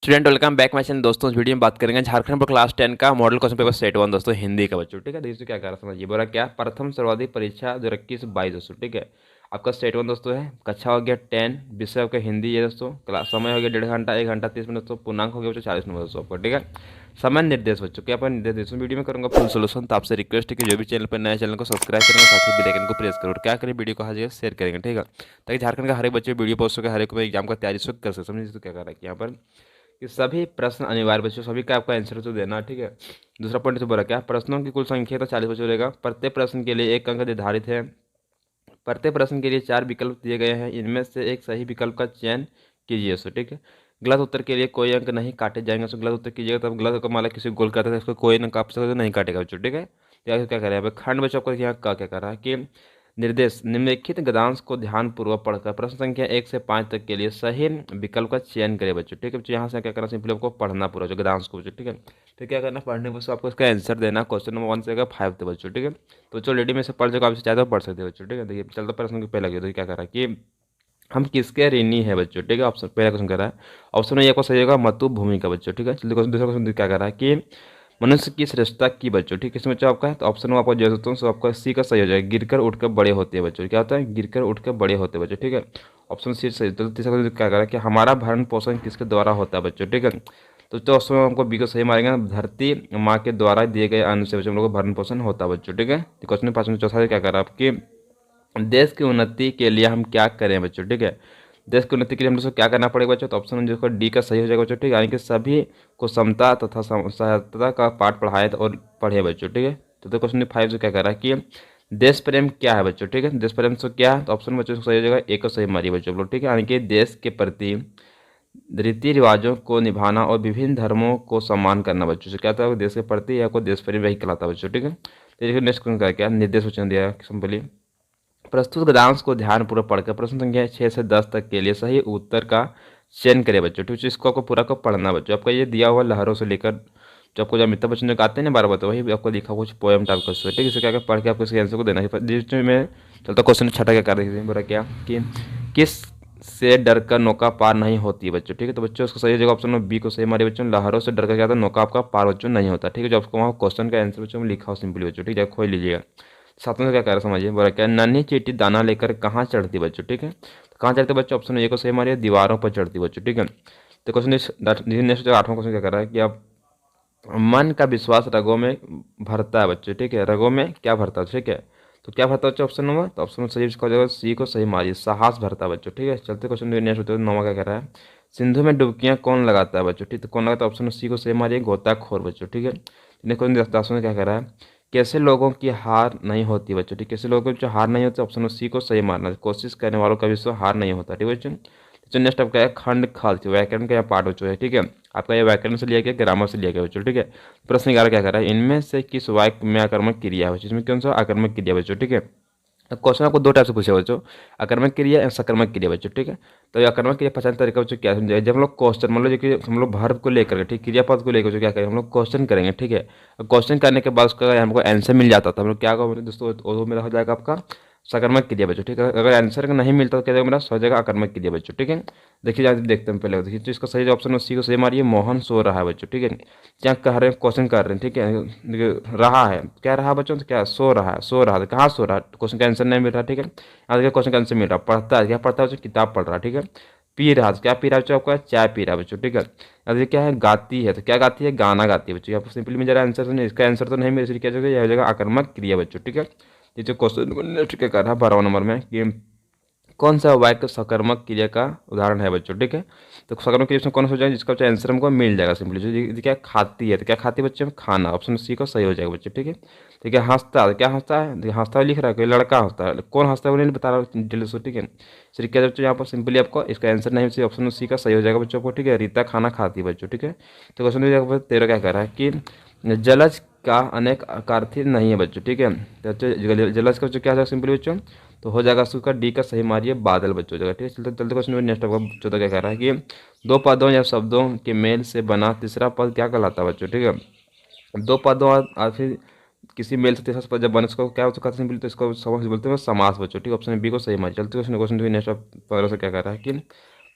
Student welcome back my channel. दोस्तों इस video में बात करेंगे झारखंड बोर्ड क्लास 10 का मॉडल क्वेश्चन पेपर सेट 1 दोस्तों हिंदी का बच्चों। ठीक है, देखिए क्या कर रहा समझिए। बोला क्या प्रथम सर्वाधिक परीक्षा 2021-22 दोस्तों। ठीक है, आपका सेट 1 दोस्तों है। कक्षा हो गया 10, विषय आपका हिंदी है दोस्तों। क्लास समय हो गया 1.5 घंटा, 1 घंटा 30 मिनट दोस्तों। पूर्णांक हो गया बच्चों 40 नंबर दोस्तों आपको। ठीक है, समय निर्देश बच्चों क्या अपन निर्देश वीडियो में करूंगा फुल सोल्यूशन। तो आपसे रिक्वेस्ट है कि जो भी चैनल पर नया चैनल को सब्सक्राइब करेंगे, साथ ही बेल आइकन को प्रेस करो और क्या करें वीडियो को हर जगह शेयर करेंगे। ठीक है, ताकि झारखंड का हर एक बच्चे वीडियो पोस्ट होकर हर एक एग्जाम का तैयारी कर सके। समझिए तो क्या कर रहा है कि यहाँ पर कि सभी प्रश्न अनिवार्य बच्चों, सभी का आपका आंसर तो देना। ठीक है, दूसरा पॉइंट तो बोला क्या प्रश्नों की कुल संख्या तो 40 बच्चों रहेगा। प्रत्येक प्रश्न के लिए 1 अंक निर्धारित है। प्रत्येक प्रश्न के लिए 4 विकल्प दिए गए हैं, इनमें से एक सही विकल्प का चयन कीजिए। सो ठीक है, गलत उत्तर के लिए कोई अंक नहीं काटे जाएंगे। सो गलत उत्तर कीजिएगा तब गलत को मान लो किसी गोल करता है इसको कोई अंक आप सकते तो नहीं काटेगा बच्चों। ठीक है, तो आगे क्या कर रहा है खंड बच्चों आपको यहाँ का क्या कर रहा है कि निर्देश निम्नलिखित गद्यांश को ध्यानपूर्वक पढ़कर प्रश्न संख्या 1 से 5 तक के लिए सही विकल्प का चयन करें बच्चों। ठीक है बच्चों, यहाँ से क्या करना सिंपली आपको पढ़ना पूरा जो गद्यांश को बच्चों। ठीक है, तो क्या करना पढ़ने को आपको इसका आंसर देना। क्वेश्चन नंबर 1 से 5 तक बच्चों। ठीक है, तो बच्चों ऑलरेडी में से पढ़ जाएगा, आपसे चाहे तो पढ़ सकते हो बच्चों। ठीक है, देखिए चलता प्रश्न के पहले तो क्या कर रहा है कि हम किसके ऋणी है बच्चों। ठीक है, ऑप्शन पहला क्वेश्चन कर रहा है। ऑप्शन में आपको सही होगा मतु भूमि का बच्चों। ठीक है, चलिए क्वेश्चन दूसरा क्वेश्चन क्या कर रहा है कि मनुष्य की श्रेष्ठता की बच्चों। ठीक है, इसमें बच्चों आपका है तो ऑप्शन में आपको जो दोस्तों सो आपका सी का सही हो जाएगा। गिरकर उठकर बड़े होते हैं बच्चों। क्या होता है गिरकर उठकर बड़े होते हैं बच्चों। ठीक है, ऑप्शन सी सही। तो तीसरा क्वेश्चन क्या कर रहा है कि हमारा भरण पोषण किसके द्वारा होता है बच्चों। ठीक है, तो ऑप्शन में हमको बी को सही मारेंगे। धरती माँ के द्वारा दिए गए अन्न से बच्चों हम लोग को भरण पोषण होता है बच्चों। ठीक है, तो क्वेश्चन पाँच में चौथा क्या कर रहा है आपकी देश की उन्नति के लिए हम क्या करें बच्चों। ठीक है, देश की उन्नति के लिए हम लोग को क्या करना पड़ेगा बच्चों। तो ऑप्शन जो डी का सही हो जाएगा बच्चों। ठीक है, यानी कि सभी को समता तथा सहायता का पाठ पढ़ाए और पढ़े बच्चों। ठीक है, तो क्वेश्चन 5 से क्या कर रहा है कि देश प्रेम क्या है बच्चों। ठीक है, देश प्रेम से क्या है तो ऑप्शन बच्चों सही हो जाएगा, एक को सही मारिए बच्चों लोग। ठीक है, यानी कि देश के प्रति रीति रिवाजों को निभाना और विभिन्न धर्मों को सम्मान करना बच्चों से क्या था देश के प्रति या को देश प्रेम वही कहलाता है बच्चों। ठीक है, तो देखिए नेक्स्ट क्वेश्चन क्या निर्देश वचन दिया सिंपली प्रस्तुत गद्यांश को ध्यानपूर्वक पढ़कर प्रश्न संख्या 6 से 10 तक के लिए सही उत्तर का चयन करें बच्चों। ठीक है, इसको आपको पूरा को पढ़ना बच्चों। आपका ये दिया हुआ लहरों से लेकर जो आपको जो अमिताभ बच्चन जो गाते हैं ना बार बार, तो वही आपको लिखा कुछ पोएम टाइप का। ठीक है, इसे क्या पढ़ के आपको इसके आंसर को देना है। जिसमें चलता क्वेश्चन छठा क्या कर रही बोला क्या कि किस से डरकर नौका पार नहीं होती है बच्चों। ठीक है, तो बच्चों उसको सही जगह ऑप्शन में बी को सही मारे बच्चों। लहरों से डरकर क्या था नौका आपका पार बच्चों नहीं होता। ठीक है, जो आपको वहाँ क्वेश्चन का आंसर बच्चों में लिखा हो सिंपली बच्चों। ठीक है, खोल लीजिएगा। सातवें से क्या कह रहा है समझिए। बोला क्या नन्ही चींटी दाना लेकर कहाँ चढ़ती बच्चों। ठीक है, तो कहाँ चढ़ते बच्चों ऑप्शन ए को सही मारिए दीवारों पर चढ़ती बच्चों। ठीक है, तो क्वेश्चन नेक्स्ट 8वां क्वेश्चन क्या कर रहा है कि आप मन का विश्वास रगों में भरता है बच्चों। ठीक है, रगों में क्या भरता है। ठीक है, तो क्या भरता है बच्चों ऑप्शन नंबर तो ऑप्शन में सही इसका हो जाएगा सी को सही मारिए साहस भरता है बच्चों। ठीक है, चलते क्वेश्चन नेक्स्ट होते हैं 9वां क्या कह रहा है सिंधु में डुबकियां कौन लगाता है बच्चों। ठीक तो कौन लगाता है ऑप्शन में सी को सही मारिए गोताखोर बच्चों। ठीक है, नेक्स्ट क्वेश्चन 10वां क्या कह रहा है कैसे लोगों की हार नहीं होती बच्चों। ठीक कैसे लोगों की जो हार नहीं होती ऑप्शन में सी को सही मारना कोशिश करने वालों का विश्व हार नहीं होता। ठीक है बच्चों, तो नेक्स्ट आपका है खंड खाल व्याकरण का यह पार्ट बच्चों है। ठीक है, आपका ये व्याकरण से लिया गया ग्रामर से लिया गया बच्चों। ठीक है, प्रश्न 11 क्या कर रहा है इनमें से किस वाक्य में आकर्मक क्रिया है बच्चों। इसमें कौन सा आकर्मक क्रिया बच्चों। ठीक है, अब क्वेश्चन आपको दो टाइप से पूछे बच्चों आकर्मक क्रिया या सकर्मक क्रिया बच्चों। ठीक है, तो ये आकर्मक क्रिया पहचान तरीका बच्चों क्या समझाए जब हम लोग क्वेश्चन मान लो कि हम लोग वर्ब को लेकर के ठीक क्रियापद को लेकर क्या करें हम लोग क्वेश्चन करेंगे। ठीक है, क्वेश्चन करने के बाद उसका हमको आंसर मिल जाता था हम लोग क्या कहोगे दोस्तों वो मेरा हो जाएगा आपका सकर्मक क्रिया बच्चों। ठीक है, अगर आंसर नहीं मिलता तो क्या जाएगा मेरा हो जाएगा आकर्मक क्रिया बच्चों। ठीक है, देखिए जाते देखते हैं पहले देखिए तो इसका सही ऑप्शन सी को सही मारिए मोहन सो रहा है बच्चों। ठीक है, क्या कह रहे हैं क्वेश्चन कर रहे हैं। ठीक है, देखिए रहा है क्या रहा बच्चों तो क्या सो रहा है सो रहा है कहाँ सो रहा है क्वेश्चन का आंसर नहीं मिल रहा। ठीक है, यहाँ देखिए क्वेश्चन का आंसर मिल रहा पढ़ता है क्या पढ़ता है बच्चों किताब पढ़ रहा है। ठीक है, पी रहा है तो क्या पी रहा है बच्चों आपका चाय पी रहा है बच्चों। ठीक है, अब ये क्या है गाती है तो क्या गाती है गाना गाती है बच्चों। यहाँ पर सिंपली में जरा आंसर तो नहीं इसका आंसर तो नहीं मिल इसलिए क्या हो जाएगा यह हो जाएगा आक्रामक क्रिया बच्चों। ठीक है, ये जो क्वेश्चन नेक्स्ट क्या कर रहा है 12वां नंबर में कि कौन सा वाक्य सकर्मक क्रिया का उदाहरण है बच्चों। ठीक है, तो सकर्मक क्रिया में कौन सा हो जाएगा जिसका आंसर हमको मिल जाएगा सिंपली जो क्या खाती है तो क्या खाती है बच्चे खाना ऑप्शन सी को सही हो जाएगा बच्चे। ठीक है, तो क्या हंसता है क्या हंसता है देखिए हंसता है लिख रहा है कोई लड़का हंसता है कौन हंसता है वो नहीं बता रहा डिटेल से। ठीक है, फिर क्या बच्चों यहाँ पर सिंपली आपको इसका आंसर नहीं ऑप्शन सी का सही हो जाएगा बच्चों को। ठीक है, रीता खाना खाती है बच्चों। ठीक है, तो क्वेश्चन 13 क्या कर रहा है कि जलज का अनेक अर्थी नहीं है बच्चों। ठीक है, तो जलज का बच्चों क्या है सिंपली बच्चों तो हो जाएगा उसका डी का सही मारिए बादल बच्चों जगह। ठीक है, चलते चलते क्वेश्चन नेक्स्ट आपका 14 क्या कह रहा है कि दो पदों या शब्दों के मेल से बना तीसरा पद क्या कहलाता है बच्चों। ठीक है, दो पदों और फिर किसी मेल से तीसरा पद जब बने उसको क्या होता है सिंपली तो इसको समझ बोलते हैं समास बच्चों। ठीक है, ऑप्शन बी को सही मारिए। चलते क्वेश्चन नेक्स्ट 15 से क्या कह रहा है कि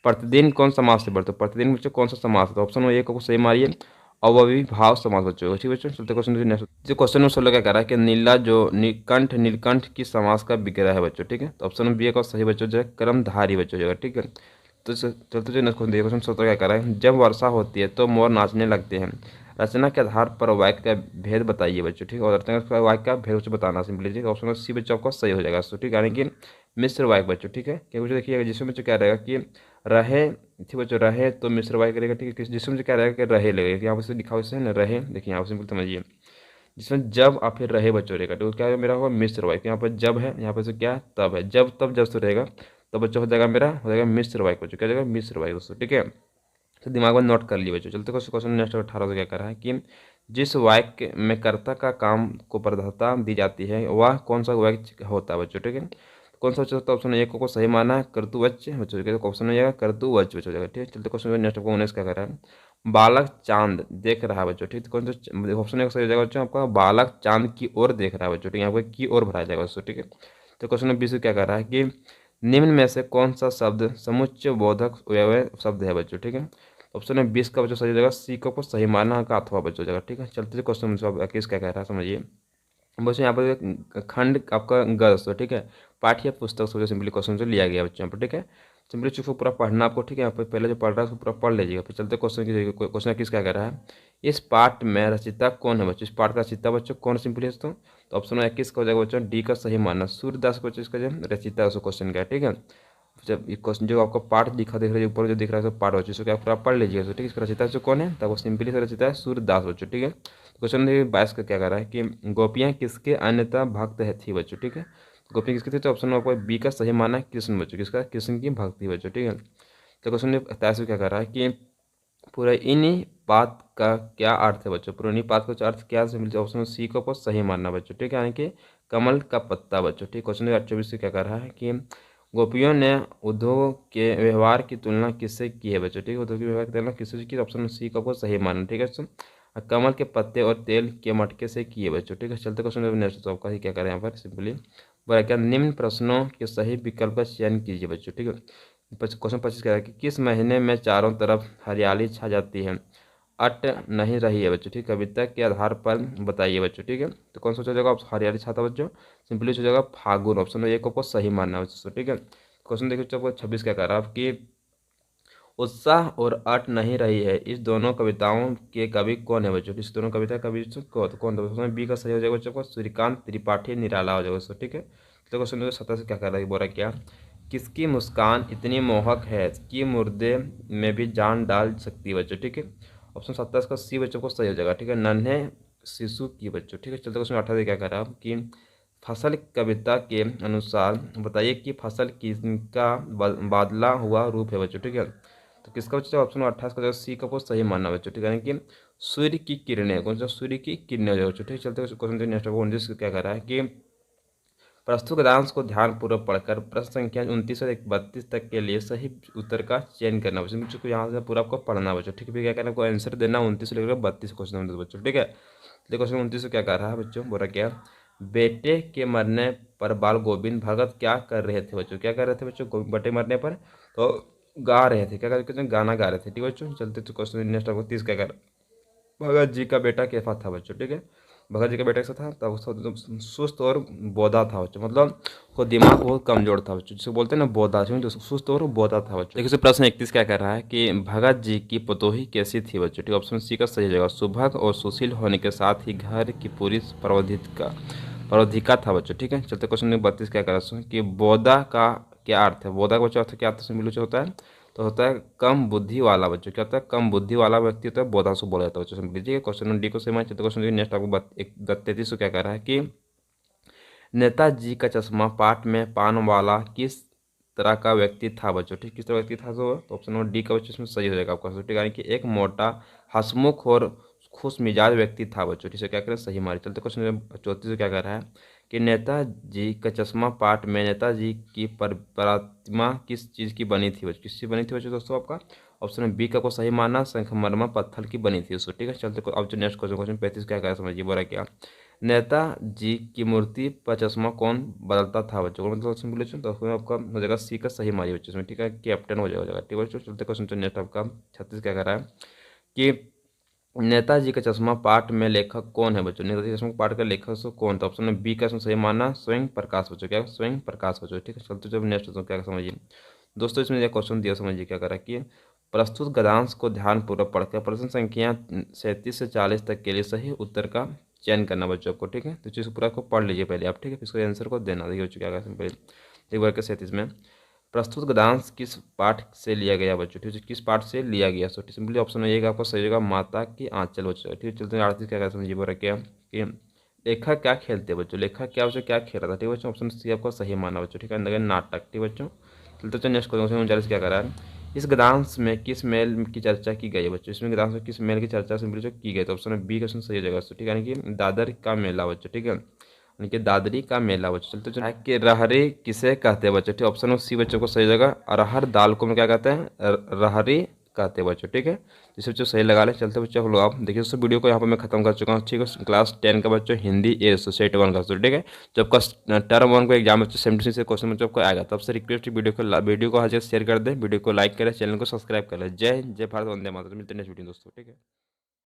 प्रतिदिन कौन समास से बढ़ते, प्रतिदिन बच्चों कौन सा समास होता है? ऑप्शन ए को सही मारिए, अव्ययीभाव समास बच्चों। ठीक बच्चों, चलते क्वेश्चन नेक्स्ट। जो क्वेश्चन में 16 क्या कह रहा है कि नीला जो नीलकंठ, नीलकंठ की समास का विग्रह है बच्चों। ठीक है, तो ऑप्शन बी का सही बच्चों जो है कर्मधारी बच्चों जो है। ठीक है, तो चलते जो नेक्स्ट क्वेश्चन 17 क्या कह रहा है, जब वर्षा होती है तो मोर नाचने लगते हैं, रचना के आधार पर वाक्य का भेद बताइए बच्चों। ठीक है, और रचना का वाक्य का भेद बच्चों बताना सिंपली। ठीक है, ऑप्शन सी बच्चों आपका सही हो जाएगा। ठीक है, यानी कि मिश्र वाक्य बच्चों। ठीक है, क्या बच्चों देखिएगा, जिसमें बच्चों क्या रहेगा कि रहे, ठीक बच्चों, रहे तो मिश्र वाक्य करेगा। ठीक है, जिसमें मुझे क्या रहेगा कि रहे लगेगा, यहाँ पर लिखा हुआ है ना रहे, देखिए यहाँ पर सिंपल समझिए, जिसमें जब और फिर रहे बच्चों रहेगा, तो क्या मेरा होगा मिश्र वाक्य। यहाँ पर जब है, यहाँ पर से क्या तब है, जब तब जब से रहेगा तो बच्चों हो जाएगा मेरा, हो जाएगा मिश्र वाक्य बच्चों, क्या हो जाएगा मिश्र वाक्य दोस्तों। ठीक है, तो दिमाग में नोट कर लिए बच्चों। चलते क्वेश्चन नेक्स्ट 18 से क्या कर रहा है कि जिस वाक्य में कर्ता का काम को प्रधानता दी जाती है वह कौन सा वाक्य होता है बच्चों। ठीक है, कौन सा बच्चा होता है? ऑप्शन ए को सही माना है कर्तुवच बच्चों, तो ऑप्शन हो जाएगा कर्तुवच बच्चों हो जाएगा। ठीक है, चलते क्वेश्चन नेक्स्ट आपको 19 क्या कर रहा है, बालक चांद देख रहा है बच्चों। ठीक है, कौन सा ऑप्शन ए सही हो जाएगा बच्चों आपका, बालक चांद की ओर देख रहा है बच्चों। ठीक है, यहाँ पर की ओर भरा जाएगा बच्चों। ठीक है, तो क्वेश्चन नंबर 20 क्या कर रहा है कि निम्न में से कौन सा शब्द समुच्चय बोधक व्यवय शब्द है बच्चों। ठीक है, ऑप्शन है 20 का बच्चों सही हो जाएगा, सी को सही माना का अथवा बच्चों हो जाएगा। ठीक है, चलते क्वेश्चन नंबर 21 क्या कह रहा है समझिए। बच्चों यहाँ पर एक खंड आपका गद्य, ठीक है, पाठ्य पुस्तक से सिंपली क्वेश्चन से लिया गया बच्चों यहाँ पर। ठीक है, सिंपली चीज़ को पूरा पढ़ना आपको। ठीक है, यहाँ पर पहले जो पढ़ रहा है उसको पूरा पढ़ लीजिएगा, फिर चलते क्वेश्चन की। क्वेश्चन किस क्या कह रहा है, इस पाठ में रचिता कौन है बच्चों, इस पाठ का रचिता बच्चों कौन सिंपली है तो ऑप्शन 21 का हो जाएगा बच्चों, डी का सही मानना सूर्यदास बच्चों इसका जो रचिता है उसको क्वेश्चन का। ठीक है, जब ये क्वेश्चन जो आपको पाठ दिखा दिख रहा है ऊपर जो दिख रहा है पाठ बच्चों, क्या आप पढ़ लीजिएगा। तो ठीक है, इसका रचिता जो कौन है, तब वो सिंपली से रचिता है सूर्यदास बच्चों। ठीक है, क्वेश्चन नंबर 22 का क्या कर रहा है कि गोपियाँ किसके अन्यथा भक्त है थी बच्चों। ठीक है, गोपियाँ किसकी थी, तो ऑप्शन आपको बी का सही माना है कृष्ण बच्चों, किसका कृष्ण की भक्ति बच्चों। ठीक है, तो क्वेश्चन नंबर 27 क्या कर रहा है कि पुरैनी पात का क्या अर्थ है बच्चों, पुरैनी पात का अर्थ क्या है, ऑप्शन सी को सही मानना बच्चों। ठीक है, यानी कि कमल का पत्ता बच्चों। ठीक, क्वेश्चन नंबर 24 से क्या कर रहा है कि गोपियों ने उद्धव के व्यवहार की तुलना किससे की है बच्चों। ठीक है, उद्धव के व्यवहार की तुलना किससे की, ऑप्शन सी को सही मानना। ठीक है, कमल के पत्ते और तेल के मटके से किए बच्चों। ठीक है, चलते क्वेश्चन नेक्स्ट तो आपका ही क्या करें यहाँ पर सिंपली बोला क्या, निम्न प्रश्नों के सही विकल्प का चयन कीजिए बच्चों। ठीक है, क्वेश्चन 25 कह रहा है कि किस महीने में चारों तरफ हरियाली छा जाती है, अट नहीं रही है बच्चों। ठीक, कविता के आधार पर बताइए बच्चों। ठीक है, तो कौन सा हो जाएगा, हरियाली छाता बच्चों, सिंपली हो जाएगा फागुन, ऑप्शन एक को सही मानना है बच्चों। ठीक है, क्वेश्चन देखिए आपको 26 क्या कह रहा है आपकी उत्साह और अट नहीं रही है, इस दोनों कविताओं के कवि कौन है बच्चों, इस दोनों कविता कवि कौन है, उसमें बी का सही हो जाएगा बच्चों को सूर्यकांत त्रिपाठी निराला हो जाएगा बच्चों। ठीक है, तो क्वेश्चन नंबर 17 से क्या कर रहा है, बोल रहा है क्या, किसकी मुस्कान इतनी मोहक है कि मुर्दे में भी जान डाल सकती है बच्चों। ठीक है, ऑप्शन 27 का सी बच्चों को सही हो जाएगा। ठीक है, नन्हे शिशु की बच्चों। ठीक है, चलते क्वेश्चन 18 से क्या कर रहा है कि फसल कविता के अनुसार बताइए कि फसल किसका बादला हुआ रूप है बच्चों। ठीक है, तो किसका बच्चा ऑप्शन 28 का सी का को सही मानना बच्चों। ठीक है, यानी कि सूर्य की किरणें, कौन सा सूर्य की किरणें हो जाए बच्चों। ठीक, चलते क्वेश्चन नेक्स्ट 29 क्या कर रहा है कि प्रस्तुत गद्यांश को ध्यानपूर्वक पढ़कर प्रश्न संख्या 29 से 32 तक के लिए सही उत्तर का चयन करना बच्चों। बच्चों को यहाँ से पूरा आपको पढ़ना बच्चों। ठीक है, फिर क्या करना, आपको आंसर देना 29 से लेकर 32 क्वेश्चन बच्चों। ठीक है, तो क्वेश्चन 29 से क्या कर रहा है बच्चों, बोला क्या, बेटे के मरने पर बाल गोविंद भगत क्या कर रहे थे बच्चों, क्या कर रहे थे बच्चों, बेटे मरने पर तो गा रहे थे, क्या कर रहे थे, गाना गा रहे थे। ठीक है बच्चों, चलते तो क्वेश्चन नेक्स्ट आपको 30 क्या कर, भगत जी का बेटा कैसा था बच्चों। ठीक है, भगत जी का बेटा कैसा था, तब सुस्त और बोधा था बच्चों, मतलब उसको दिमाग बहुत कमजोर था बच्चों, जिसको बोलते हैं ना बोधा, जो सुस्त और बोधा था बच्चों। देखिए प्रश्न 31 क्या कर रहा है कि भगत जी की पतोही कैसी थी बच्चों। ठीक, ऑप्शन सी का सही जगह, सुभग और सुशील होने के साथ ही घर की पूरी प्रौधिका था बच्चों। ठीक है, चलते क्वेश्चन नंबर 32 क्या कर रहा है कि बोधा का क्या अर्थ है, बोधा का बच्चों अर्थ क्या अर्थ होता है, तो होता है कम बुद्धि वाला बच्चों, क्या होता है, कम बुद्धि वाला व्यक्ति होता है, बोधा से बोला जाता है बच्चों। सिंपली ठीक है, क्वेश्चन नंबर डी को सही, क्वेश्चन नेक्स्ट आपको 33 क्या कह रहा है कि नेताजी का चश्मा पाठ में पान वाला किस तरह का व्यक्ति था बच्चों। ठीक, किस तरह व्यक्ति था, तो ऑप्शन नंबर डी का बच्चों इसमें सही हो जाएगा आपका। ठीक, यानी कि एक मोटा हंसमुख और खुश मिजाज व्यक्ति था बच्चों। ठीक है, क्या करें सही हमारे। चलते क्वेश्चन नंबर 34 क्या कर रहा है कि नेताजी का चश्मा पाठ में नेताजी की प्रतिमा किस चीज़ की बनी थी बच्चों, किससे बनी थी बच्चों दोस्तों आपका, ऑप्शन में बी का को सही माना, संगमरमर पत्थर की बनी थी उसको, ठीक है। चलते अब जो नेक्स्ट क्वेश्चन, क्वेश्चन 35 क्या कह समझिए, बोला क्या, नेताजी की मूर्ति पर चश्मा कौन बदलता था बच्चों को, मतलब सिंपल क्वेश्चन, तो उसमें आपका हो जाएगा सी का सही मारिए बच्चों इसमें, ठीक है, कैप्टन हो जाएगा, ठीक है बच्चों। चलते क्वेश्चन तो नेक्स्ट आपका 36 क्या कह रहा है कि नेताजी का चश्मा पाठ में लेखक कौन है बच्चों, नेताजी का चश्मा पाठ का लेखक सो कौन था, ऑप्शन में बी का इसमें सही माना स्वयं प्रकाश बच्चों, क्या स्वयं प्रकाश बच्चों, ठीक है। चलते जब नेक्स्ट क्या समझिए दोस्तों, इसमें यह क्वेश्चन दिया, समझिए क्या करा कि प्रस्तुत गद्यांश को ध्यानपूर्वक पढ़कर प्रश्न संख्या 37 से 40 तक के लिए सही उत्तर का चयन करना बच्चों को, ठीक है। तो चीज़ पूरा को पढ़ लीजिए पहले आप, ठीक है, फिर इसको आंसर को देना, देखिए बच्चों क्या करा पहले एक बार के 37 में प्रस्तुत गद्यांश किस पाठ से लिया गया बच्चों, ठीक है, किस पाठ से लिया गया, सो सिंपली ऑप्शन में आपको सही होगा माता की आंचल बच्चों, ठीक है। चलते हैं 38 क्या समझिए, बोला क्या कि लेखक क्या खेलते हैं बच्चों, लेखक क्या बच्चों क्या खेल रहा था, ठीक है बच्चों, ऑप्शन सी आपको सही माना बच्चों, ठीक है, अंदर नाटक, ठीक है बच्चों। चलते चलिए नेक्स्ट क्वेश्चन 39 क्या करा है, इस गद्यांश में किस मेल की चर्चा की गई है बच्चों, इसमें गद्यांश में किस मेल की चर्चा सिंपली जो की गई, तो ऑप्शन में बी क्वेश्चन सही हो जाएगा बच्चों, ठीक है, यानी कि दादर का मेला बच्चों, ठीक है, यानी कि दादरी का मेला बच्चों। चलते चलो कि रहरी किसे कहते हैं बच्चों, ठीक, ऑप्शन सी बच्चों को सही जगह, अरहर दाल को हम क्या कहते हैं, रहरी कहते हैं बच्चों, ठीक है। जिसे बच्चों सही लगा ले। चलते बच्चों हम लोग आप देखिए दोस्तों वीडियो को यहाँ पर मैं खत्म कर चुका हूँ, ठीक है। क्लास 10 का बच्चों हिंदी ए सेट 1 का, ठीक है। जब का टर्म 1 को एग्जाम बच्चों 76 से क्वेश्चन बच्चों को आएगा, तब से रिक्वेस्ट वीडियो को हर जगह शेयर कर दे, वीडियो को लाइक करें, चैनल को सब्सक्राइब कर ले। जय जय भारत, वंदे मातरम। मिलते हैं नेक्स्ट वीडियो दोस्तों, ठीक है।